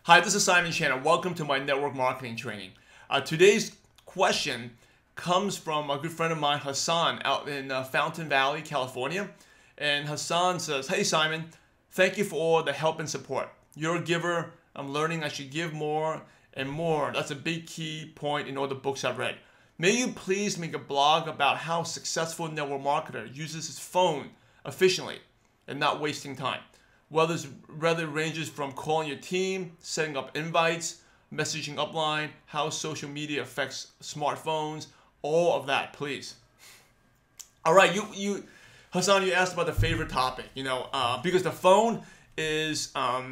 Hi, this is Simon Chan, and welcome to my network marketing training. Today's question comes from a good friend of mine, Hassan, out in Fountain Valley, California. And Hassan says, "Hey Simon, thank you for all the help and support. You're a giver. I'm learning I should give more and more. That's a big key point in all the books I've read. May you please make a blog about how a successful network marketer uses his phone efficiently and not wasting time. Whether it ranges from calling your team, setting up invites, messaging upline, how social media affects smartphones, all of that, please." All right, Hassan, you asked about the favorite topic, because the phone is a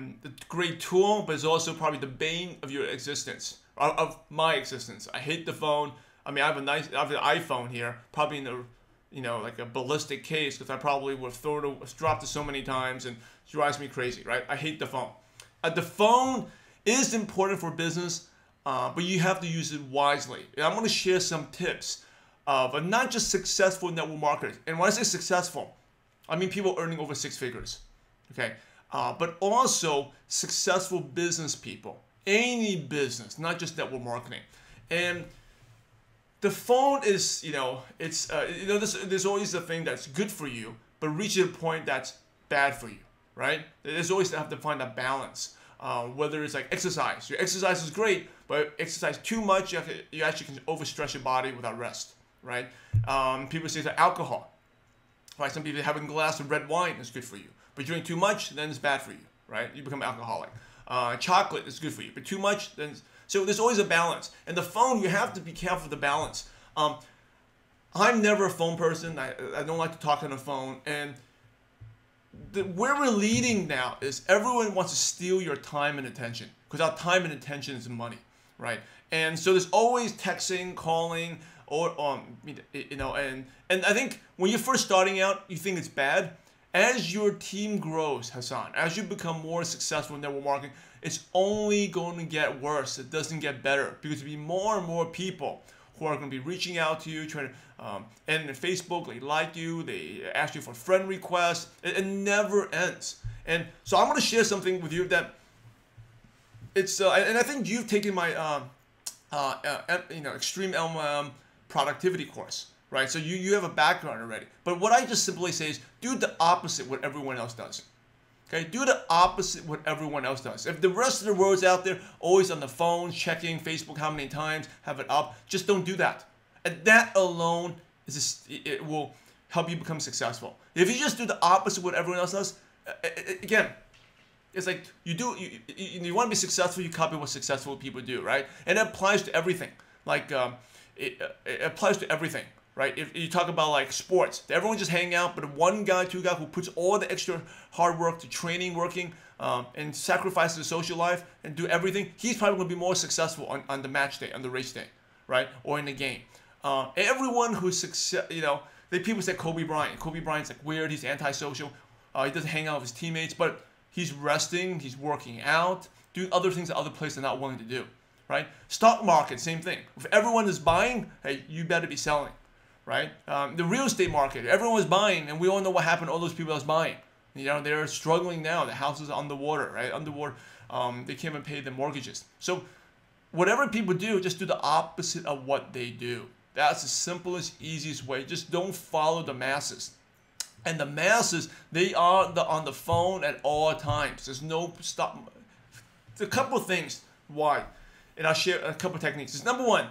great tool, but it's also probably the bane of your existence, of my existence. I hate the phone. I mean, I have an iPhone here, probably in the like a ballistic case, because I probably would have dropped it so many times and it drives me crazy, right? I hate the phone. The phone is important for business, but you have to use it wisely. And I'm going to share some tips of not just successful network marketers. And when I say successful, I mean people earning over six figures, okay? But also successful business people, any business, not just network marketing. And the phone is, there's always a thing that's good for you, but reaches a point that's bad for you, right? There's always have to find a balance. Whether it's like exercise. Your exercise is great, but exercise too much, you actually can overstress your body without rest, right? People say that alcohol, right? Some people having a glass of red wine is good for you, but drinking too much, then it's bad for you, right? You become alcoholic. Chocolate is good for you, but too much, then so there's always a balance. And the phone, you have to be careful of the balance. I'm never a phone person. I don't like to talk on the phone. And where we're leading now is everyone wants to steal your time and attention, because our time and attention is money, right? And so there's always texting, calling, or and I think when you're first starting out, you think it's bad. As your team grows, Hassan, as you become more successful in network marketing, it's only going to get worse. It doesn't get better, because there'll be more and more people who are going to be reaching out to you, trying to, and in Facebook, they like you, they ask you for friend requests. It never ends. And so I'm going to share something with you that it's, and I think you've taken my, Extreme LMM productivity course. Right, so you have a background already. But what I just simply say is do the opposite what everyone else does. Okay, do the opposite what everyone else does. If the rest of the world's out there always on the phone, checking Facebook how many times, have it up, just don't do that. And that alone it will help you become successful. If you just do the opposite what everyone else does, again, it's like you want to be successful, you copy what successful people do, right? And it applies to everything. Like it applies to everything. Right? If you talk about like sports, everyone just hang out, but one guy, two guys who puts all the extra hard work to training, working, and sacrifices his social life and do everything, he's probably going to be more successful on the match day, on the race day, right? Or in the game. Everyone who's people say Kobe Bryant. Kobe Bryant's like weird, he's antisocial, he doesn't hang out with his teammates, but he's resting, he's working out, doing other things that other players are not willing to do, right? Stock market, same thing. If everyone is buying, hey, you better be selling. Right? The real estate market, everyone was buying, and we all know what happened to all those people that was buying. They're struggling now. The house is underwater, right? Underwater. They can't even pay their mortgages. So whatever people do, just do the opposite of what they do. That's the simplest, easiest way. Just don't follow the masses. And the masses, they are on the phone at all times. There's no stop. There's a couple of things why, and I'll share a couple of techniques. It's number one.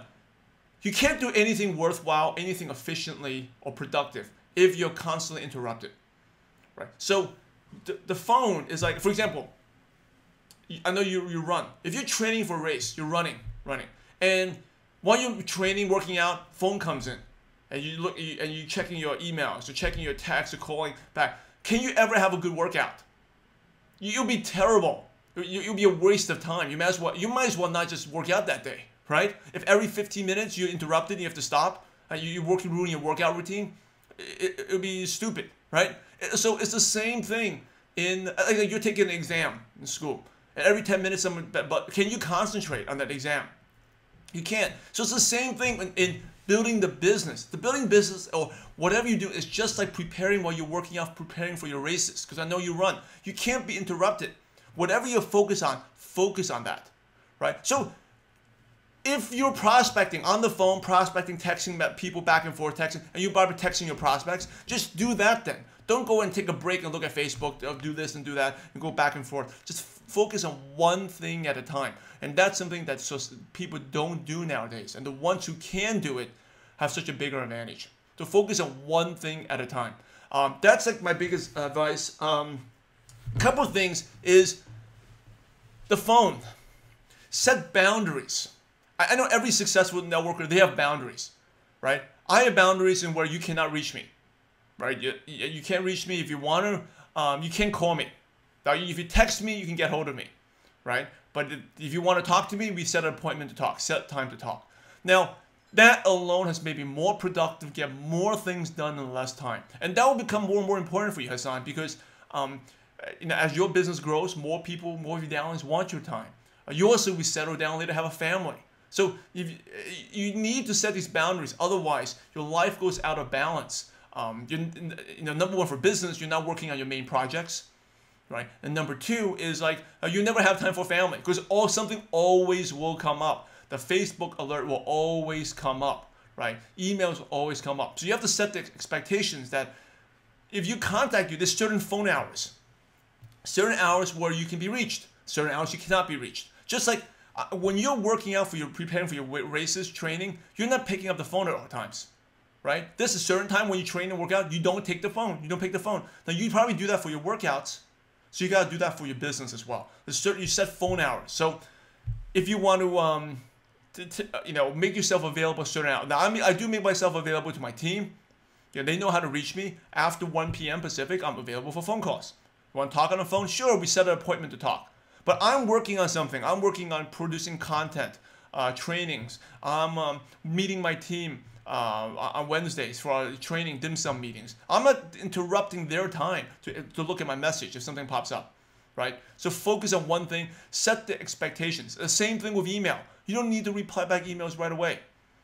You can't do anything worthwhile, anything efficiently or productive if you're constantly interrupted, right? So the phone is like, for example, I know you run. If you're training for a race, you're running, and while you're training, working out, phone comes in, and you're checking your emails, you're checking your texts, you're calling back. Can you ever have a good workout? You'll be terrible. You'll be a waste of time. You might as well not just work out that day. Right? If every 15 minutes you're interrupted, you have to stop, you're ruining your workout routine, it would be stupid, right? So it's the same thing like you're taking an exam in school, and every 10 minutes but can you concentrate on that exam? You can't. So it's the same thing in building the business. The building business or whatever you do is just like preparing while you're working out, preparing for your races, because I know you run. You can't be interrupted. Whatever you're focus on that, right? So if you're prospecting on the phone, prospecting, texting people back and forth, texting, and you're probably texting your prospects, just do that then. Don't go and take a break and look at Facebook, do this and do that, and go back and forth. Just focus on one thing at a time. And that's something that people don't do nowadays. And the ones who can do it have such a bigger advantage. So focus on one thing at a time. That's like my biggest advice. A couple of things is the phone. Set boundaries. I know every successful networker, they have boundaries, right? I have boundaries in where you cannot reach me, right? You can't reach me if you want to. You can't call me. Now, if you text me, you can get hold of me, right? But if you want to talk to me, we set an appointment to talk, set time to talk. Now, that alone has made me more productive, get more things done in less time. And that will become more and more important for you, Hassan, because as your business grows, more people, more of your downlines want your time. You also will settle down later, have a family. So you need to set these boundaries. Otherwise, your life goes out of balance. Number one, for business, you're not working on your main projects, right? And number two is like you never have time for family because something always will come up. The Facebook alert will always come up, right? Emails will always come up. So you have to set the expectations that if you contact you, there's certain phone hours, certain hours where you can be reached, certain hours you cannot be reached. Just like when you're working out preparing for your races, training, you're not picking up the phone at all times, right? There's a certain time when you train and work out, you don't take the phone. You don't pick the phone. Now you probably do that for your workouts, so you gotta do that for your business as well. You set phone hours. So if you want to, make yourself available a certain hour. Now I do make myself available to my team. They know how to reach me. After 1 p.m. Pacific, I'm available for phone calls. You want to talk on the phone? Sure, we set an appointment to talk. But I'm working on something. I'm working on producing content, trainings. I'm meeting my team on Wednesdays for our training dim sum meetings. I'm not interrupting their time to look at my message if something pops up, right? So focus on one thing. Set the expectations. The same thing with email. You don't need to reply back emails right away,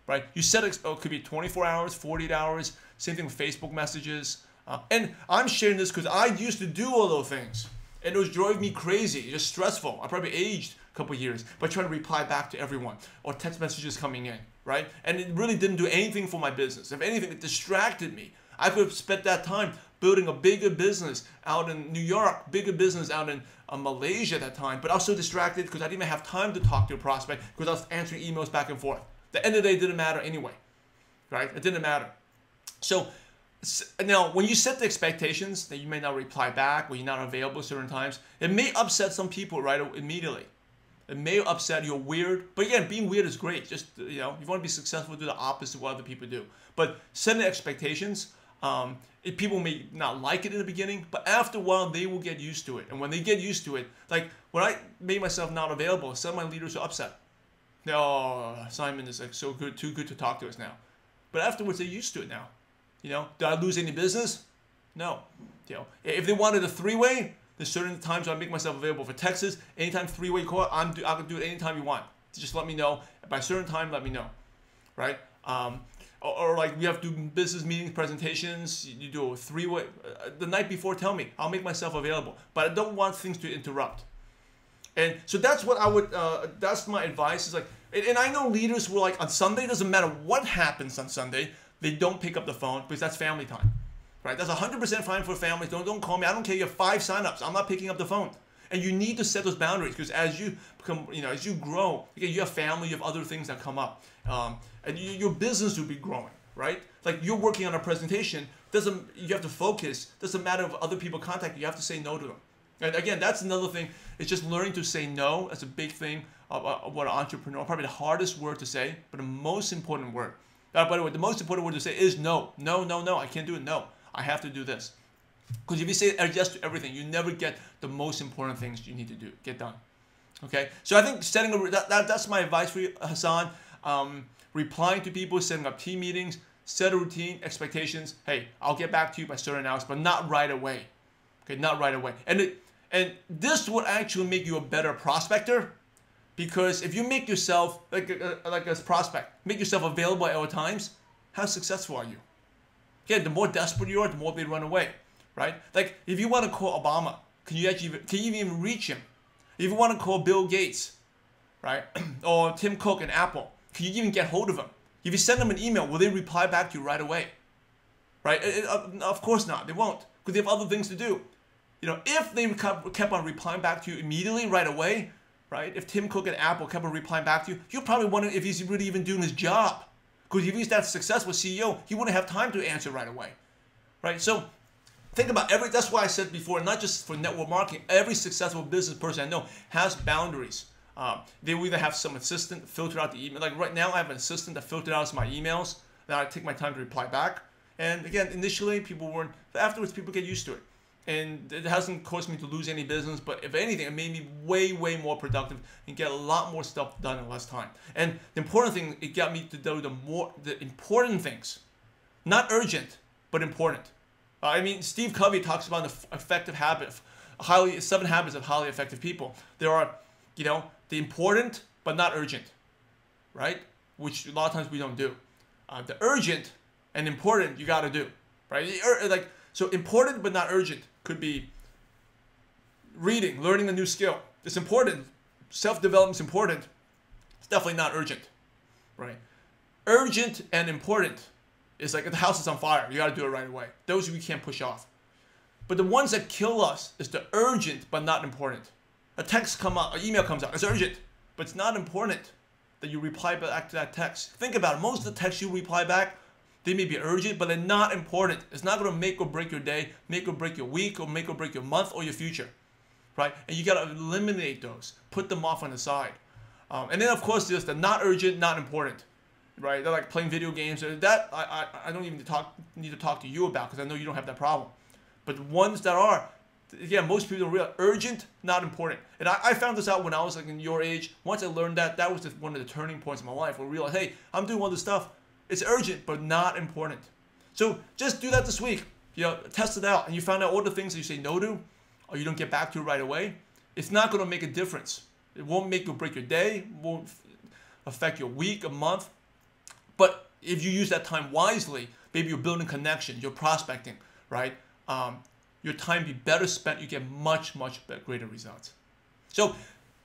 right? You set it could be 24 hours, 48 hours. Same thing with Facebook messages. And I'm sharing this because I used to do all those things. And it was driving me crazy, just stressful. I probably aged a couple of years by trying to reply back to everyone or text messages coming in, right? And it really didn't do anything for my business. If anything, it distracted me. I could have spent that time building a bigger business out in New York, bigger business out in Malaysia at that time. But I was so distracted because I didn't even have time to talk to a prospect because I was answering emails back and forth. At the end of the day, it didn't matter anyway, right? It didn't matter. So now, when you set the expectations that you may not reply back or you're not available at certain times, it may upset some people immediately. It may upset you're weird. But again, being weird is great. Just, if you want to be successful, do the opposite of what other people do. But setting expectations, people may not like it in the beginning, but after a while, they will get used to it. And when they get used to it, like when I made myself not available, some of my leaders were upset. Oh, Simon is like so good, too good to talk to us now. But afterwards, they're used to it now. Did I lose any business? No. If they wanted a three-way, there's certain times I make myself available for Texas. Anytime three-way call, I can do it anytime you want. Just let me know. By a certain time, let me know, right? Or like we have to do business meetings, presentations. You do a three-way. The night before, tell me. I'll make myself available. But I don't want things to interrupt. And so that's what I would. That's my advice. Is like, and I know leaders who are like on Sunday. Doesn't matter what happens on Sunday. They don't pick up the phone because that's family time, right? That's 100% fine for families. Don't call me. I don't care. You have 5 signups. I'm not picking up the phone. And you need to set those boundaries because as you become, as you grow, you have family, you have other things that come up, and your business will be growing, right? Like you're working on a presentation. You have to focus. Doesn't matter if other people contact you. You have to say no to them. And again, that's another thing. It's just learning to say no. That's a big thing of what an entrepreneur. Probably the hardest word to say, but the most important word. By the way, the most important word to say is no. No, no, no. I can't do it. No, I have to do this. Because if you say yes to everything, you never get the most important things you need to get done. Okay? So I think setting that's my advice for you, Hassan. Replying to people, setting up team meetings, set a routine, expectations. Hey, I'll get back to you by certain hours, but not right away. Okay, not right away. And this will actually make you a better prospector. Because if you make yourself, like a prospect, make yourself available at all times, how successful are you? Again, the more desperate you are, the more they run away, right? Like, if you want to call Obama, can you even reach him? If you want to call Bill Gates, right, or Tim Cook and Apple, can you even get hold of them? If you send them an email, will they reply back to you right away? Right? Of course not. They won't, because they have other things to do. You know, if they kept on replying back to you immediately, right away, right? If Tim Cook and Apple kept on replying back to you, you're probably wondering if he's really even doing his job. Because if he's that successful CEO, he wouldn't have time to answer right away, right? So think about that's why I said before, not just for network marketing, every successful business person I know has boundaries. They will either have some assistant filter out the email. Like right now, I have an assistant that filtered out my emails that I take my time to reply back. And again, initially people weren't, but afterwards people get used to it. And it hasn't caused me to lose any business, but if anything, it made me way, way more productive and get a lot more stuff done in less time. And the important thing, it got me to do the important things, not urgent, but important. I mean, Steve Covey talks about the effective habit, 7 habits of highly effective people. There are, you know, the important but not urgent, right? Which a lot of times we don't do. The urgent and important you got to do, right? So important but not urgent could be reading, learning a new skill. It's important. Self-development is important. It's definitely not urgent, right? Urgent and important is like if the house is on fire, you got to do it right away. Those we can't push off. But the ones that kill us is the urgent but not important. A text come out, an email comes out, it's urgent, but it's not important that you reply back to that text. Think about it. Most of the texts you reply back, they may be urgent, but they're not important. It's not going to make or break your day, make or break your week, or make or break your month or your future, right? And you got to eliminate those, put them off on the side. And then of course there's the not urgent, not important, right? They're like playing video games. That I don't even need to talk to you about because I know you don't have that problem. But the ones that are, again, most people don't realize urgent, not important. And I found this out when I was like in your age. Once I learned that, that was one of the turning points in my life where I realized, hey, I'm doing all this stuff. It's urgent, but not important. So just do that this week. You know, test it out. And you find out all the things that you say no to, or you don't get back to right away. It's not going to make a difference. It won't make or break your day. It won't affect your week, a month. But if you use that time wisely, maybe you're building connections, you're prospecting, right? Your time be better spent. You get much, much greater results. So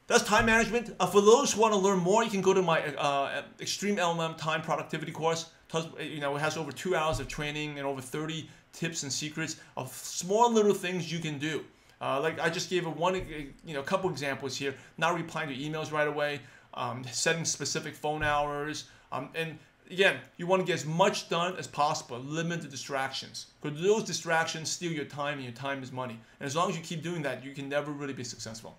that's time management. For those who want to learn more, you can go to my Extreme LLM Time Productivity course. You know, it has over 2 hours of training and over 30 tips and secrets of small little things you can do. Like I just gave a couple examples here. Not replying to emails right away, setting specific phone hours, and again, you want to get as much done as possible. Limit the distractions, because those distractions steal your time, and your time is money. And as long as you keep doing that, you can never really be successful.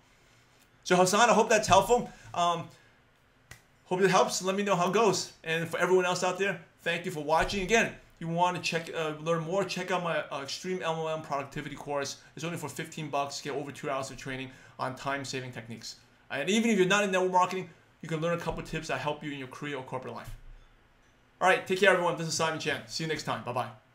So Hassan, I hope that's helpful. Hope it helps. Let me know how it goes. And for everyone else out there, thank you for watching. Again, you want to learn more, check out my Extreme LLM Productivity course. It's only for $15. Get over 2 hours of training on time-saving techniques. And even if you're not in network marketing, you can learn a couple tips that help you in your career or corporate life. All right, take care, everyone. This is Simon Chan. See you next time. Bye-bye.